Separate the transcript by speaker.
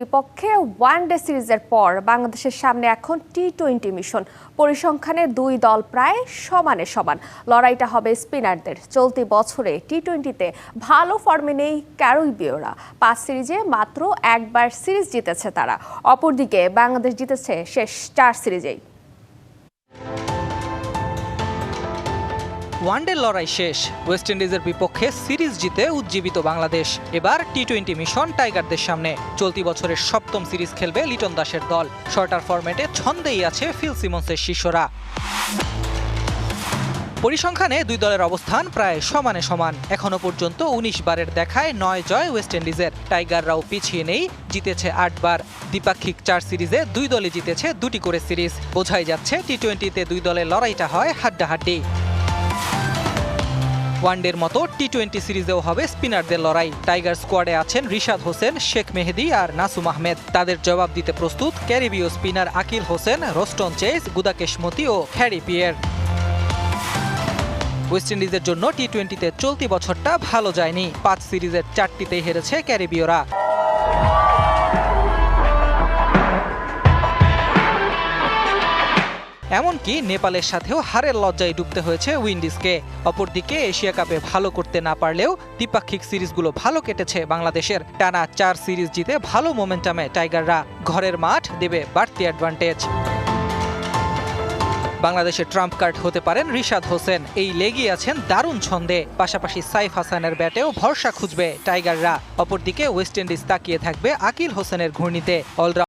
Speaker 1: বিপক্ষে ওয়ানডে সিরিজের পর বাংলাদেশের সামনে এখন টি-20 মিশন। পরিসংখ্যানে দুই দল প্রায় সমানে সমান। লড়াইটা হবে স্পিনারদের। চলতি বছরে টি-20তে ভালো ফর্মে নেই ক্যারিবীয়রা। 5 সিরিজে মাত্র একবার সিরিজ জিতেছে তারা। অপরদিকে বাংলাদেশ জিতেছে শেষ 4 সিরিজেই।
Speaker 2: ওয়ানডে লড়াই শেষ। ওয়েস্ট ইন্ডিজের বিপক্ষে সিরিজ জিতে উজ্জীবিত বাংলাদেশ। এবার টি-20 মিশন টাইগারদের সামনে। চলতি বছরের 7ম সিরিজ খেলবে লিটন দাসের দল। শর্টার ফরম্যাটে ছন্দেই আছে ফিল সিমন্সের শিষ্যরা। পরিসংখ্যানে দুই দলের অবস্থান প্রায় সমানে সমান। এখনো পর্যন্ত 19 বারের দেখায় 9 জয় ওয়েস্ট ইন্ডিজের। টাইগাররাও পিছিয়ে নেই, জিতেছে 8 বার। দ্বিপাক্ষিক 4 সিরিজে দুই দলই জিতেছে 2টি করে সিরিজ। বোঝাই যাচ্ছে টি-20তে দুই দলের লড়াইটা হয় হাড্ডাহাড্ডি। ওয়ানডের মতো টি-20 সিরিজেও হবে স্পিনারদের লড়াই। টাইগার স্কোয়াডে আছেন রিশাদ হোসেন, শেখ মেহেদী আর নাসুম আহমেদ। তাদের জবাব দিতে প্রস্তুত ক্যারিবীয় spinner Akeal Hosein, Roston Chase, Gudakesh Motie ও হ্যারি পিয়ের। ওয়েস্ট ইন্ডিজের জন্য টি-20তে চলতি বছরটা ভালো যায়নি। 5 সিরিজের 4টিতেই হেরেছে ক্যারিবীয়রা। এমনকি নেপালের সাথেও হারের লজ্জায় ডুবতে হয়েছে উইন্ডিজকে। অপরদিকে এশিয়া কাপে ভালো করতে না পারলেও দ্বিপাক্ষিক সিরিজগুলো ভালো কেটেছে বাংলাদেশের। টানা 4 সিরিজ জিতে ভালো মোমেন্টামে টাইগাররা। ঘরের মাঠ দেবে বাড়তি অ্যাডভান্টেজ। বাংলাদেশের ট্রাম্প কার্ড হতে পারেন রিশাদ হোসেন। এই লেগই আছেন দারুণ ছন্দে। পাশাপাশি সাইফ হাসানের ব্যাটেও ভরসা খুঁজবে টাইগাররা। অপরদিকে ওয়েস্ট ইন্ডিজ তাকিয়ে থাকবে আকিল হোসেনের ঘূর্ণিতে।